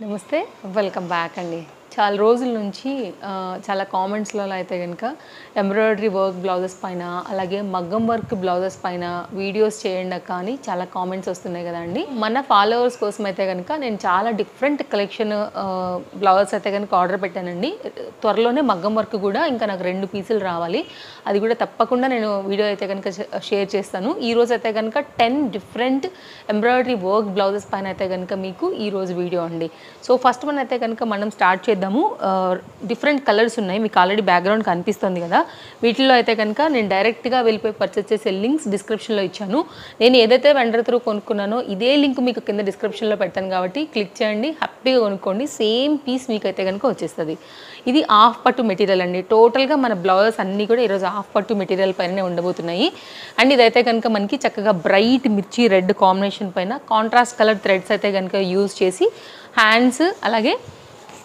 నమస్తే welcome back అండి. చాలా రోజుల నుంచి చాలా కామెంట్స్లలో అయితే కనుక ఎంబ్రాయిడరీ వర్క్ బ్లౌజెస్ పైన అలాగే మగ్గం వర్క్ బ్లౌజెస్ పైన వీడియోస్ చేయండి కానీ చాలా కామెంట్స్ వస్తున్నాయి కదండి. మన ఫాలోవర్స్ కోసం అయితే కనుక నేను చాలా డిఫరెంట్ కలెక్షన్ బ్లౌజెస్ అయితే కనుక ఆర్డర్ పెట్టానండి. త్వరలోనే మగ్గం వర్క్ కూడా ఇంకా నాకు 2 పీసులు రావాలి. అది కూడా తప్పకుండా నేను వీడియో అయితే కనుక షేర్ చేస్తాను. ఈరోజు అయితే కనుక 10 డిఫరెంట్ ఎంబ్రాయిడరీ వర్క్ బ్లౌజెస్ పైన అయితే కనుక మీకు ఈరోజు వీడియో అండి. సో ఫస్ట్ వన్ అయితే కనుక మనం స్టార్ట్ చేద్దాము. డిఫరెంట్ కలర్స్ ఉన్నాయి, మీకు ఆల్రెడీ బ్యాక్గ్రౌండ్ కనిపిస్తుంది కదా. వీటిల్లో అయితే కనుక నేను డైరెక్ట్గా వెళ్ళిపోయి పర్చేస్ చేసే లింక్స్ డిస్క్రిప్షన్లో ఇచ్చాను. నేను ఏదైతే వెండర్ త్రూ కొనుక్కున్నానో ఇదే లింక్ మీకు కింద డిస్క్రిప్షన్లో పెడతాను కాబట్టి క్లిక్ చేయండి, హ్యాపీగా కొనుక్కోండి. సేమ్ పీస్ మీకు అయితే కనుక వచ్చేస్తుంది. ఇది హాఫ్ పట్టు మెటీరియల్ అండి. టోటల్గా మన బ్లౌజెస్ అన్నీ కూడా ఈరోజు హాఫ్ పట్టు మెటీరియల్ పైన ఉండబోతున్నాయి. అండ్ ఇదైతే కనుక మనకి చక్కగా బ్రైట్ మిర్చి రెడ్ కాంబినేషన్ పైన కాంట్రాస్ట్ కలర్ థ్రెడ్స్ అయితే కనుక యూజ్ చేసి హ్యాండ్స్ అలాగే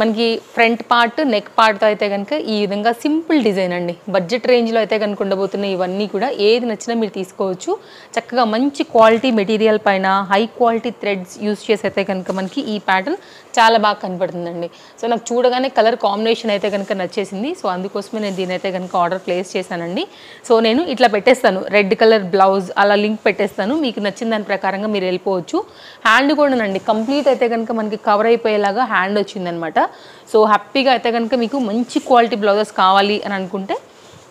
మనకి ఫ్రంట్ పార్ట్ నెక్ పార్ట్తో అయితే కనుక ఈ విధంగా సింపుల్ డిజైన్ అండి. బడ్జెట్ రేంజ్లో అయితే కనుక ఉండబోతున్నాయి. ఇవన్నీ కూడా ఏది నచ్చినా మీరు తీసుకోవచ్చు. చక్కగా మంచి క్వాలిటీ మెటీరియల్ పైన హై క్వాలిటీ థ్రెడ్స్ యూజ్ చేసి అయితే కనుక మనకి ఈ ప్యాటర్న్ చాలా బాగా కనపడుతుందండి. సో నాకు చూడగానే కలర్ కాంబినేషన్ అయితే కనుక నచ్చేసింది. సో అందుకోసమే నేను దీని అయితే కనుక ఆర్డర్ ప్లేస్ చేశానండి. సో నేను ఇట్లా పెట్టేస్తాను, రెడ్ కలర్ బ్లౌజ్ అలా లింక్ పెట్టేస్తాను. మీకు నచ్చిన దాని ప్రకారంగా మీరు వెళ్ళిపోవచ్చు. హ్యాండ్ కూడానండి కంప్లీట్ అయితే కనుక మనకి కవర్ అయిపోయేలాగా హ్యాండ్ వచ్చిందనమాట. సో హ్యాపీగా అయితే కనుక మీకు మంచి క్వాలిటీ బ్లౌజెస్ కావాలి అని అనుకుంటే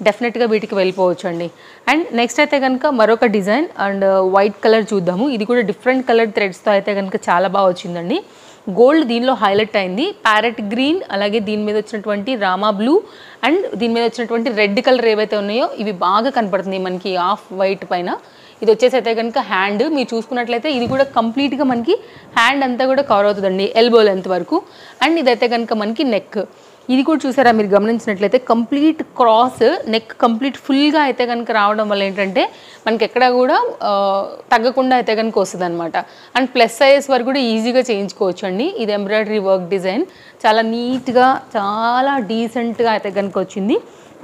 డెఫినెట్గా వీటికి వెళ్ళిపోవచ్చు అండి. అండ్ నెక్స్ట్ అయితే కనుక మరొక డిజైన్ అండ్ వైట్ కలర్ చూద్దాము. ఇది కూడా డిఫరెంట్ కలర్ థ్రెడ్స్తో అయితే కనుక చాలా బాగా వచ్చిందండి. గోల్డ్ దీనిలో హైలైట్ అయింది, ప్యారెట్ గ్రీన్ అలాగే దీని మీద వచ్చినటువంటి రామా బ్లూ అండ్ దీని మీద వచ్చినటువంటి రెడ్ కలర్ ఏవైతే ఉన్నాయో ఇవి బాగా కనపడుతుంది మనకి ఆఫ్ వైట్ పైన. ఇది వచ్చేసి అయితే కనుక హ్యాండ్ మీరు చూసుకున్నట్లయితే ఇది కూడా కంప్లీట్గా మనకి హ్యాండ్ అంతా కూడా కవర్ అవుతుందండి, ఎల్బో లెంత్ వరకు. అండ్ ఇదైతే కనుక మనకి నెక్, ఇది కూడా చూసారా మీరు గమనించినట్లయితే కంప్లీట్ క్రాస్ నెక్ కంప్లీట్ ఫుల్గా అయితే కనుక రావడం వల్ల ఏంటంటే మనకి ఎక్కడ కూడా తగ్గకుండా అయితే కనుక వస్తుంది అనమాట. అండ్ ప్లస్ సైజ్ వరకు కూడా ఈజీగా చేయించుకోవచ్చు అండి. ఇది ఎంబ్రాయిడరీ వర్క్ డిజైన్ చాలా నీట్గా చాలా డీసెంట్గా అయితే కనుక వచ్చింది.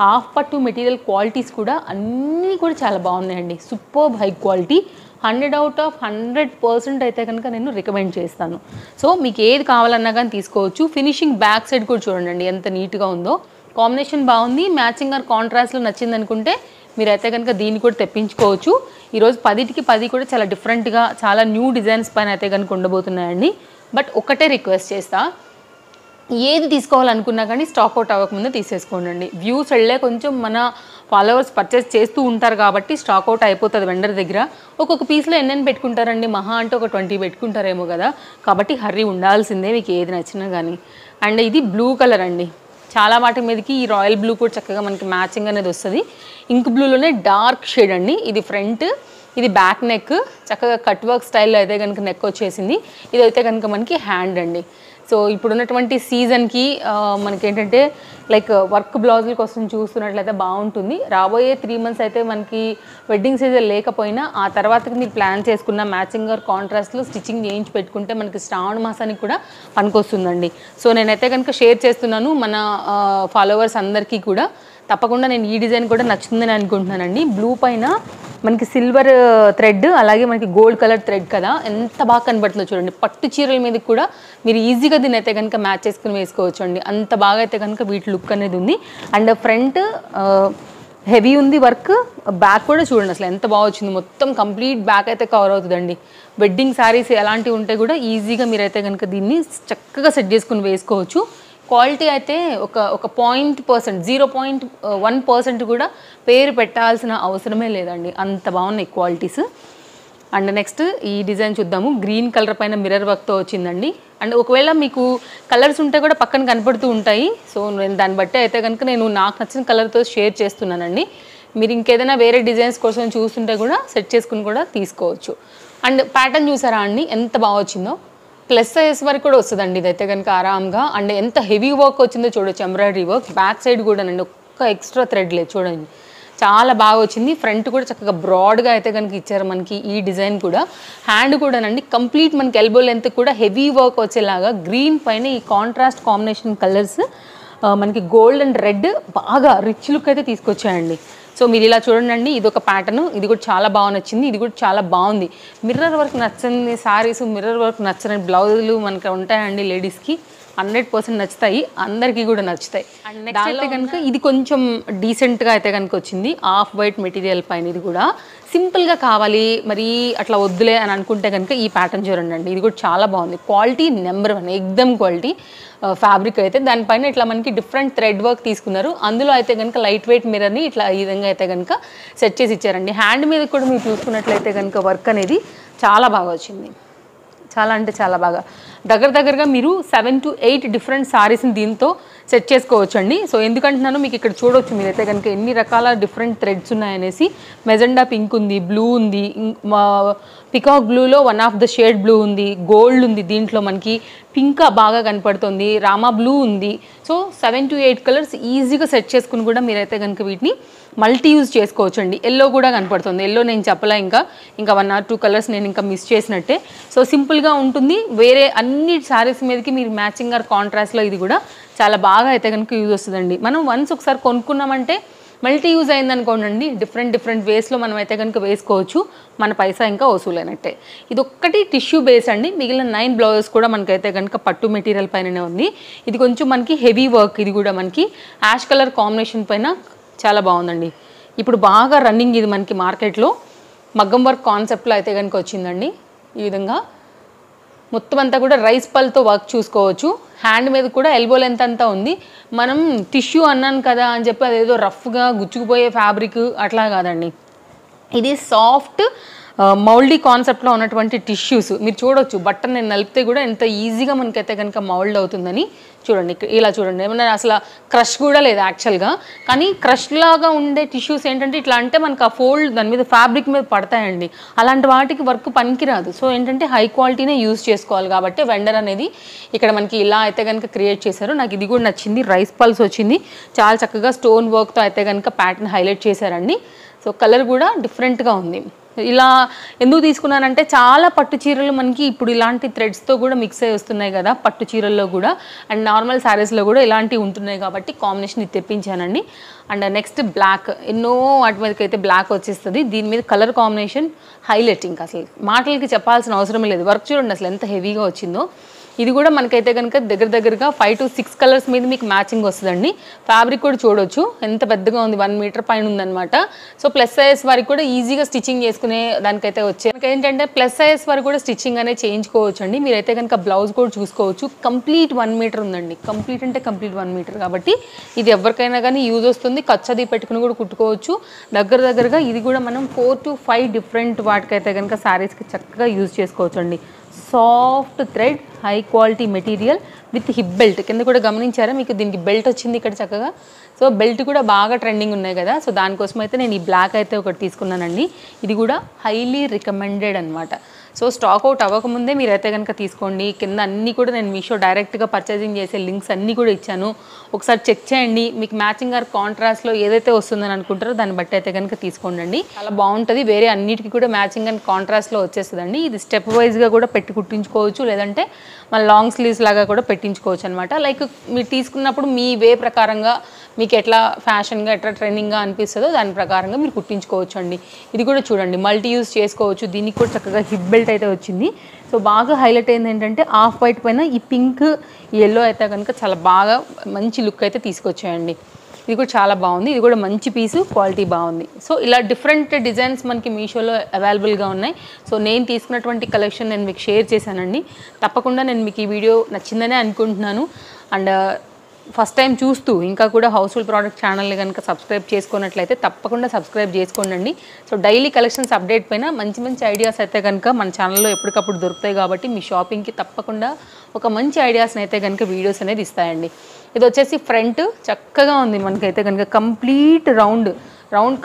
హాఫ్ పట్టు మెటీరియల్ క్వాలిటీస్ కూడా అన్నీ కూడా చాలా బాగున్నాయండి. Superb high quality, 100 out of 100% అయితే కనుక నేను రికమెండ్ చేస్తాను. సో మీకు ఏది కావాలన్నా కానీ తీసుకోవచ్చు. ఫినిషింగ్ బ్యాక్ సైడ్ కూడా చూడండి ఎంత నీట్గా ఉందో. కాంబినేషన్ బాగుంది, మ్యాచింగ్ ఆర్ కాంట్రాస్ట్లో నచ్చింది అనుకుంటే మీరైతే కనుక దీన్ని కూడా తెప్పించుకోవచ్చు. ఈరోజు 10కి 10 కూడా చాలా డిఫరెంట్గా చాలా న్యూ డిజైన్స్ పైన అయితే కనుక ఉండబోతున్నాయండి. బట్ ఒకటే రిక్వెస్ట్ చేస్తా, ఏది తీసుకోవాలనుకున్నా కానీ స్టాక్ అవుట్ అవ్వకముందే తీసేసుకోండి. వ్యూస్ వెళ్ళే కొంచెం మన ఫాలోవర్స్ పర్చేస్ చేస్తూ ఉంటారు కాబట్టి స్టాక్ అవుట్ అయిపోతుంది వెండర్ దగ్గర. ఒక్కొక్క పీస్లో ఎన్నెన్ని పెట్టుకుంటారండి, మహా అంటే ఒక 20 పెట్టుకుంటారేమో కదా. కాబట్టి హర్రీ ఉండాల్సిందే మీకు ఏది నచ్చినా కానీ. అండ్ ఇది బ్లూ కలర్ అండి, చాలా వాటి మీదకి ఈ రాయల్ బ్లూ కూడా చక్కగా మనకి మ్యాచింగ్ అనేది వస్తుంది. ఇంక్ బ్లూలోనే డార్క్ షేడ్ అండి. ఇది ఫ్రంట్, ఇది బ్యాక్ నెక్, చక్కగా కట్ వర్క్ స్టైల్లో అయితే కనుక నెక్ వచ్చేసింది. ఇదైతే కనుక మనకి హ్యాండ్ అండి. సో ఇప్పుడున్నటువంటి సీజన్కి మనకేంటంటే లైక్ వర్క్ బ్లౌజుల కోసం చూస్తున్నట్లయితే బాగుంటుంది. రాబోయే 3 months అయితే మనకి వెడ్డింగ్ సీజన్ లేకపోయినా ఆ తర్వాతకి మీరు ప్లాన్ చేసుకున్న మ్యాచింగ్ ఆర్ కాంట్రాస్ట్లో స్టిచ్చింగ్ చేయించి పెట్టుకుంటే మనకి శ్రావణ మాసానికి కూడా పనికొస్తుందండి. సో నేనైతే కనుక షేర్ చేస్తున్నాను మన ఫాలోవర్స్ అందరికీ కూడా. తప్పకుండా నేను ఈ డిజైన్ కూడా నచ్చుతుందని అనుకుంటున్నానండి. బ్లూ పైన మనకి సిల్వర్ థ్రెడ్ అలాగే మనకి గోల్డ్ కలర్ థ్రెడ్ కదా, ఎంత బాగా కనబడుతుందో చూడండి. పట్టు చీరల మీద కూడా మీరు ఈజీగా దీన్ని అయితే కనుక మ్యాచ్ చేసుకుని వేసుకోవచ్చు అండి. అంత బాగా అయితే కనుక వీటి లుక్ అనేది ఉంది. అండ్ ఫ్రంట్ హెవీ ఉంది వర్క్, బ్యాక్ కూడా చూడండి అసలు ఎంత బాగా వచ్చింది. మొత్తం కంప్లీట్ బ్యాక్ అయితే కవర్ అవుతుందండి. వెడ్డింగ్ శారీస్ ఎలాంటివి ఉంటే కూడా ఈజీగా మీరైతే కనుక దీన్ని చక్కగా సెట్ చేసుకుని వేసుకోవచ్చు. క్వాలిటీ అయితే ఒక 0.1% కూడా పేరు పెట్టాల్సిన అవసరమే లేదండి, అంత బాగున్నాయి క్వాలిటీస్. అండ్ నెక్స్ట్ ఈ డిజైన్ చూద్దాము. గ్రీన్ కలర్ పైన మిర్రర్ వర్క్తో వచ్చిందండి. అండ్ ఒకవేళ మీకు కలర్స్ ఉంటే కూడా పక్కన కనపడుతూ ఉంటాయి. సో నేను దాన్ని బట్టి అయితే కనుక నేను నాకు నచ్చిన కలర్తో షేర్ చేస్తున్నానండి. మీరు ఇంకేదైనా వేరే డిజైన్స్ కోసం చూస్తుంటే కూడా సెట్ చేసుకుని కూడా తీసుకోవచ్చు. అండ్ ప్యాటర్న్ చూసారా అండి ఎంత బాగా వచ్చిందో. ప్లస్ సైజ్ వరకు కూడా వస్తుందండి ఇదైతే కనుక ఆరామ్గా. అండ్ ఎంత హెవీ వర్క్ వచ్చిందో చూడొచ్చు, ఎంబ్రాయిడరీ వర్క్. బ్యాక్ సైడ్ కూడా అండి ఒక్క ఎక్స్ట్రా థ్రెడ్ లేదు చూడండి, చాలా బాగా వచ్చింది. ఫ్రంట్ కూడా చక్కగా బ్రాడ్గా అయితే కనుక ఇచ్చారు మనకి ఈ డిజైన్ కూడా. హ్యాండ్ కూడానండి కంప్లీట్ మనకి ఎల్బో లెంత్ కూడా హెవీ వర్క్ వచ్చేలాగా గ్రీన్ పైన ఈ కాంట్రాస్ట్ కాంబినేషన్ కలర్స్ మనకి గోల్డ్ అండ్ రెడ్ బాగా రిచ్ లుక్ అయితే తీసుకొచ్చాయండి. సో మీరు ఇలా చూడండి, ఇది ఒక ప్యాటర్న్, ఇది కూడా చాలా బాగా నచ్చింది, ఇది కూడా చాలా బాగుంది. మిర్రర్ వర్క్ నచ్చని సారీస్, మిర్రర్ వర్క్ నచ్చని బ్లౌజులు మనకు ఉంటాయండి లేడీస్కి, 100% నచ్చుతాయి, అందరికీ కూడా నచ్చుతాయి. అండ్ నెక్స్ట్ అయితే కనుక ఇది కొంచెం డీసెంట్గా అయితే కనుక వచ్చింది, ఆఫ్ వైట్ మెటీరియల్ పైన. ఇది కూడా సింపుల్గా కావాలి మరి అట్లా వద్దులే అని అనుకుంటే కనుక ఈ ప్యాటర్న్ చూడండి, ఇది కూడా చాలా బాగుంది. క్వాలిటీ నెంబర్ 1, ఎక్దమ్ క్వాలిటీ ఫ్యాబ్రిక్ అయితే. దానిపైన ఇట్లా మనకి డిఫరెంట్ థ్రెడ్ వర్క్ తీసుకున్నారు. అందులో అయితే కనుక లైట్ వెయిట్ మిర్రర్ని ఇట్లా ఈ విధంగా అయితే కనుక సెట్ చేసి ఇచ్చారండి. హ్యాండ్ మీద కూడా మీరు చూసుకున్నట్లయితే కనుక వర్క్ అనేది చాలా బాగా వచ్చింది, చాలా అంటే చాలా బాగా. దగ్గరగా మీరు 7 to 8 డిఫరెంట్ సారీస్ని దీంతో సెట్ చేసుకోవచ్చు అండి. సో ఎందుకంటున్నాను మీకు ఇక్కడ చూడవచ్చు మీరైతే కనుక ఎన్ని రకాల డిఫరెంట్ థ్రెడ్స్ ఉన్నాయనేసి. మెజెండా పింక్ ఉంది, బ్లూ ఉంది, పికాక్ బ్లూలో one of the shade blue ఉంది, గోల్డ్ ఉంది, దీంట్లో మనకి పింక్ బాగా కనపడుతుంది, రామా బ్లూ ఉంది. సో 7 to 8 కలర్స్ ఈజీగా సెట్ చేసుకుని కూడా మీరైతే కనుక వీటిని మల్టీ యూజ్ చేసుకోవచ్చు అండి. ఎల్లో కూడా కనపడుతుంది, ఎల్లో నేను చెప్పలే, ఇంకా 1 or 2 కలర్స్ నేను ఇంకా మిస్ చేసినట్టే. సో సింపుల్గా ఉంటుంది. వేరే అన్ని శారీస్ మీదకి మీరు మ్యాచింగ్ ఆర్ కాంట్రాస్ట్లో ఇది కూడా చాలా బాగా అయితే కనుక యూజ్ వస్తుందండి. మనం వన్స్ ఒకసారి కొనుక్కున్నామంటే మల్టీ యూజ్ అయిందనుకోండి, డిఫరెంట్ వేస్లో మనం అయితే కనుక వేసుకోవచ్చు, మన పైసా ఇంకా వసూలైనట్టే. ఇది ఒక్కటి టిష్యూ బేస్ అండి, మిగిలిన 9 బ్లౌజెస్ కూడా మనకైతే కనుక పట్టు మెటీరియల్ పైననే ఉంది. ఇది కొంచెం మనకి హెవీ వర్క్, ఇది కూడా మనకి యాష్ కలర్ కాంబినేషన్ పైన చాలా బాగుందండి. ఇప్పుడు బాగా రన్నింగ్ ఇది మనకి మార్కెట్లో మగ్గం వర్క్ కాన్సెప్ట్లో అయితే కనుక వచ్చిందండి. ఈ విధంగా మొత్తం అంతా కూడా రైస్ పల్తో వర్క్ చూసుకోవచ్చు. హ్యాండ్ మీద కూడా ఎల్బో లెంత్ అంతా ఉంది. మనం టిష్యూ అన్నాను కదా అని చెప్పి అదేదో రఫ్గా గుచ్చుకుపోయే ఫ్యాబ్రిక్ అట్లా కాదండి, ఇది సాఫ్ట్ మౌల్డీ కాన్సెప్ట్లో ఉన్నటువంటి టిష్యూస్. మీరు చూడొచ్చు, బట్టన్ నేను నలిపితే కూడా ఎంత ఈజీగా మనకైతే కనుక మౌల్డ్ అవుతుందని. చూడండి ఇలా చూడండి, ఏమన్నా అసలు క్రష్ కూడా లేదు యాక్చువల్గా. కానీ క్రష్ లాగా ఉండే టిష్యూస్ ఏంటంటే ఇట్లా అంటే మనకు ఆ ఫోల్డ్ దాని మీద ఫ్యాబ్రిక్ మీద పడతాయండి, అలాంటి వాటికి వర్క్ పనికిరాదు. సో ఏంటంటే హై క్వాలిటీనే యూజ్ చేసుకోవాలి కాబట్టి వెండర్ అనేది ఇక్కడ మనకి ఇలా అయితే కనుక క్రియేట్ చేశారు. నాకు ఇది కూడా నచ్చింది, రైస్ పల్స్ వచ్చింది, చాలా చక్కగా స్టోన్ వర్క్తో అయితే కనుక ప్యాటర్న్ హైలైట్ చేశారండి. సో కలర్ కూడా డిఫరెంట్గా ఉంది. ఇలా ఎందుకు తీసుకున్నానంటే చాలా పట్టు చీరలు మనకి ఇప్పుడు ఇలాంటి థ్రెడ్స్తో కూడా మిక్స్ అయ్యి వస్తున్నాయి కదా, పట్టు చీరల్లో కూడా అండ్ నార్మల్ శారీస్లో కూడా ఇలాంటివి ఉంటున్నాయి కాబట్టి కాంబినేషన్ ఇది తెప్పించానండి. అండ్ నెక్స్ట్ బ్లాక్, ఎన్నో వాటి మీదకి అయితే బ్లాక్ వచ్చేస్తుంది. దీని మీద కలర్ కాంబినేషన్ హైలైటింగ్, అసలు మాటలకి చెప్పాల్సిన అవసరం లేదు. వర్క్ చూడండి అసలు ఎంత హెవీగా వచ్చిందో. ఇది కూడా మనకైతే కనుక దగ్గరగా 5 to 6 కలర్స్ మీద మీకు మ్యాచింగ్ వస్తుందండి. ఫ్యాబ్రిక్ కూడా చూడొచ్చు ఎంత పెద్దగా ఉంది, 1 మీటర్ పైన ఉందన్నమాట. సో ప్లస్ సైజ్ వారికి కూడా ఈజీగా స్టిచ్చింగ్ చేసుకునే దానికైతే వచ్చే ఏంటంటే ప్లస్ సైజ్ వారికి కూడా స్టిచ్చింగ్ అనేది చేయించుకోవచ్చు అండి. మీరైతే కనుక బ్లౌజ్ కూడా చూసుకోవచ్చు, కంప్లీట్ 1 మీటర్ ఉందండి. కంప్లీట్ అంటే కంప్లీట్ 1 మీటర్ కాబట్టి ఇది ఎవరికైనా కానీ యూజ్ వస్తుంది. ఖర్చది పెట్టుకుని కూడా కుట్టుకోవచ్చు. దగ్గరగా ఇది కూడా మనం 4 to 5 డిఫరెంట్ వాటికైతే కనుక శారీస్కి చక్కగా యూజ్ చేసుకోవచ్చు అండి. Soft thread, high quality material with hip belt. కింద కూడా గమనించారా మీకు, దీనికి బెల్ట్ వచ్చింది ఇక్కడ చక్కగా. సో బెల్ట్ కూడా బాగా ట్రెండింగ్ ఉన్నాయి కదా, సో దానికోసం అయితే నేను ఈ బ్లాక్ అయితే ఒకటి తీసుకున్నానండి. ఇది కూడా హైలీ రికమెండెడ్ అనమాట. సో స్టాక్ అవుట్ అవ్వకముందే మీరైతే కనుక తీసుకోండి. కింద అన్నీ కూడా నేను మీషో డైరెక్ట్గా పర్చేసింగ్ చేసే లింక్స్ అన్నీ కూడా ఇచ్చాను, ఒకసారి చెక్ చేయండి. మీకు మ్యాచింగ్ ఆర్ కాంట్రాస్ట్లో ఏదైతే వస్తుందని అనుకుంటారో దాన్ని బట్టి అయితే కనుక తీసుకోండి. చాలా బాగుంటుంది, వేరే అన్నిటికీ కూడా మ్యాచింగ్ అండ్ కాంట్రాస్ట్లో వచ్చేస్తుందండి. ఇది స్టెప్ వైజ్గా కూడా పెట్టి కుట్టించుకోవచ్చు, లేదంటే మన లాంగ్ స్లీవ్స్ లాగా కూడా పెట్టించుకోవచ్చు అనమాట. లైక్ మీరు తీసుకున్నప్పుడు మీ వే ప్రకారంగా మీకు ఎట్లా ఫ్యాషన్గా ఎట్లా ట్రెండింగ్గా అనిపిస్తుందో దాని ప్రకారంగా మీరు కుట్టించుకోవచ్చు అండి. ఇది కూడా చూడండి మల్టీ యూజ్ చేసుకోవచ్చు. దీనికి కూడా చక్కగా హిప్ బెల్ట్ అయితే వచ్చింది. సో బాగా హైలైట్ అయింది ఏంటంటే ఆఫ్ వైట్ పైన ఈ పింక్ ఎల్లో అయితే కనుక చాలా బాగా మంచి లుక్ అయితే తీసుకొచ్చాయండి. ఇది కూడా చాలా బాగుంది, ఇది కూడా మంచి పీసు, క్వాలిటీ బాగుంది. సో ఇలా డిఫరెంట్ డిజైన్స్ మనకి మీషోలో అవైలబుల్గా ఉన్నాయి. సో నేను తీసుకున్నటువంటి కలెక్షన్ నేను మీకు షేర్ చేశానండి. తప్పకుండా నేను మీకు ఈ వీడియో నచ్చిందనే అనుకుంటున్నాను. అండ్ ఫస్ట్ టైం చూస్తూ ఇంకా కూడా హౌస్ఫుల్ ప్రోడక్ట్ ఛానల్ని కనుక సబ్స్క్రైబ్ చేసుకున్నట్లయితే తప్పకుండా సబ్స్క్రైబ్ చేసుకోండి. సో డైలీ కలెక్షన్స్ అప్డేట్ పైన మంచి ఐడియాస్ అయితే కనుక మన ఛానల్లో ఎప్పటికప్పుడు దొరుకుతాయి కాబట్టి మీ షాపింగ్కి తప్పకుండా ఒక మంచి ఐడియాస్ని అయితే కనుక వీడియోస్ అనేది ఇస్తాయండి. ఇది వచ్చేసి ఫ్రంట్ చక్కగా ఉంది మనకైతే కనుక, కంప్లీట్ రౌండ్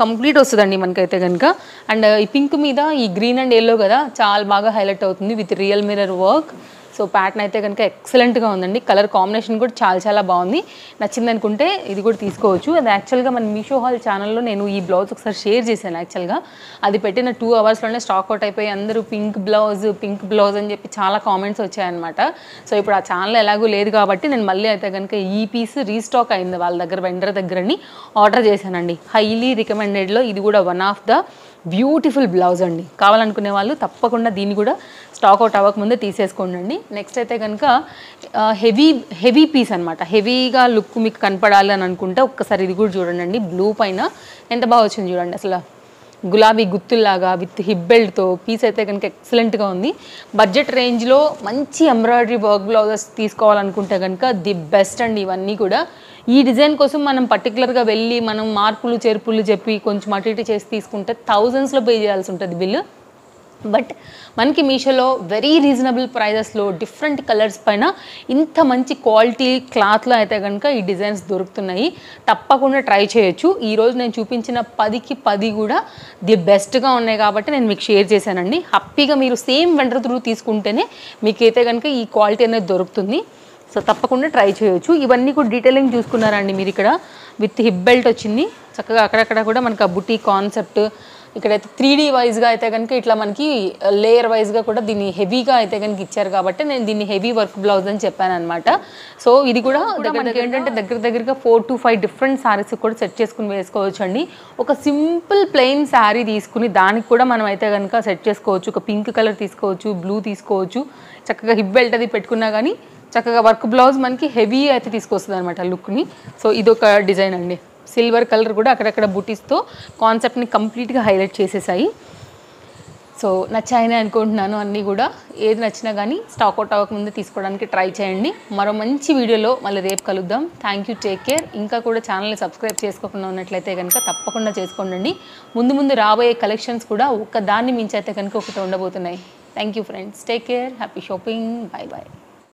కంప్లీట్ వస్తుందండి మనకైతే కనుక. అండ్ ఈ పింక్ మీద ఈ గ్రీన్ అండ్ ఎల్లో కదా చాలా బాగా హైలైట్ అవుతుంది with real mirror work. So pattern అయితే కనుక ఎక్సలెంట్గా ఉందండి. కలర్ కాంబినేషన్ కూడా చాలా చాలా బాగుంది. నచ్చింది అనుకుంటే ఇది కూడా తీసుకోవచ్చు. అది యాక్చువల్గా మన మీషో హాల్ ఛానల్లో నేను ఈ బ్లౌజ్ ఒకసారి షేర్ చేశాను. యాక్చువల్గా అది పెట్టిన 2 అవర్స్లోనే స్టాక్ అవుట్ అయిపోయి అందరూ పింక్ బ్లౌజ్ అని చెప్పి చాలా కామెంట్స్ వచ్చాయన్నమాట. సో ఇప్పుడు ఆ ఛానల్ ఎలాగూ లేదు కాబట్టి నేను మళ్ళీ అయితే కనుక ఈ పీస్ రీస్టాక్ అయింది వాళ్ళ దగ్గర, వెండర్ దగ్గరని ఆర్డర్ చేశానండి. హైలీ రికమెండెడ్లో ఇది కూడా one of the beautiful blouse అండి. కావాలనుకునే వాళ్ళు తప్పకుండా దీన్ని కూడా స్టాక్ అవుట్ అవ్వకముందే తీసేసుకోండి. నెక్స్ట్ అయితే కనుక హెవీ పీస్ అనమాట. హెవీగా లుక్ మీకు కనపడాలి అని అనుకుంటే ఒక్కసారి ఇది కూడా చూడండి. బ్లూ పైన ఎంత బాగా వచ్చింది చూడండి. అసలు గులాబీ గుత్తుల్లాగా విత్ హిప్ బెల్ట్తో పీస్ అయితే కనుక ఎక్సలెంట్గా ఉంది. బడ్జెట్ రేంజ్లో మంచి ఎంబ్రాయిడరీ వర్క్ బ్లౌజెస్ తీసుకోవాలనుకుంటే కనుక ది బెస్ట్ అండి. ఇవన్నీ కూడా ఈ డిజైన్ కోసం మనం పర్టికులర్గా వెళ్ళి మనం మార్పులు చేర్పులు చెప్పి కొంచెం అటు ఇటు చేసి తీసుకుంటే థౌజండ్స్లో పే చేయాల్సి ఉంటుంది బిల్లు. బట్ మనకి మీషోలో వెరీ రీజనబుల్ ప్రైజెస్లో డిఫరెంట్ కలర్స్ పైన ఇంత మంచి క్వాలిటీ క్లాత్లో అయితే కనుక ఈ డిజైన్స్ దొరుకుతున్నాయి. తప్పకుండా ట్రై చేయొచ్చు. ఈరోజు నేను చూపించిన 10కి 10 కూడా ది బెస్ట్గా ఉన్నాయి కాబట్టి నేను మీకు షేర్ చేశానండి. హ్యాపీగా మీరు సేమ్ వెండర్ త్రూ తీసుకుంటేనే మీకైతే కనుక ఈ క్వాలిటీ అనేది దొరుకుతుంది. సో తప్పకుండా ట్రై చేయొచ్చు. ఇవన్నీ కూడా డీటెయిలింగ్ చూసుకున్నారండి మీరు. ఇక్కడ విత్ హిప్ బెల్ట్ వచ్చింది చక్కగా. అక్కడక్కడ కూడా మనకు ఆ బుటీ కాన్సెప్ట్ ఇక్కడైతే 3D వైజ్గా అయితే కనుక ఇట్లా మనకి లేయర్ వైజ్గా కూడా దీన్ని హెవీగా అయితే కనుక ఇచ్చారు కాబట్టి నేను దీన్ని హెవీ వర్క్ బ్లౌజ్ అని చెప్పాను అనమాట. సో ఇది కూడా ఏంటంటే దగ్గరగా 4 to 5 డిఫరెంట్ శారీస్ కూడా సెట్ చేసుకుని వేసుకోవచ్చు అండి. ఒక సింపుల్ ప్లెయిన్ శారీ తీసుకుని దానికి కూడా మనం అయితే కనుక సెట్ చేసుకోవచ్చు. ఒక పింక్ కలర్ తీసుకోవచ్చు, బ్లూ తీసుకోవచ్చు. చక్కగా హిప్ బెల్ట్ అది పెట్టుకున్నా కానీ చక్కగా వర్క్ బ్లౌజ్ మనకి హెవీ అయితే తీసుకొస్తుంది అనమాట లుక్ని. సో ఇదొక డిజైన్ అండి. సిల్వర్ కలర్ కూడా అక్కడక్కడ బుటీస్తో కాన్సెప్ట్ని కంప్లీట్గా హైలైట్ చేసేసాయి. సో నచ్చాయని అనుకుంటున్నాను అన్నీ కూడా. ఏది నచ్చినా కానీ స్టాక్ అవుట్ అవ్వకముందే తీసుకోవడానికి ట్రై చేయండి. మరో మంచి వీడియోలో మళ్ళీ రేపు కలుద్దాం. Thank you, take care. ఇంకా కూడా ఛానల్ని సబ్స్క్రైబ్ చేసుకోకుండా ఉన్నట్లయితే కనుక తప్పకుండా చేసుకోండి. ముందు రాబోయే కలెక్షన్స్ కూడా ఒక దాన్ని మించి అయితే కనుక ఒకటి ఉండబోతున్నాయి. Thank you friends, take care, happy shopping, bye bye.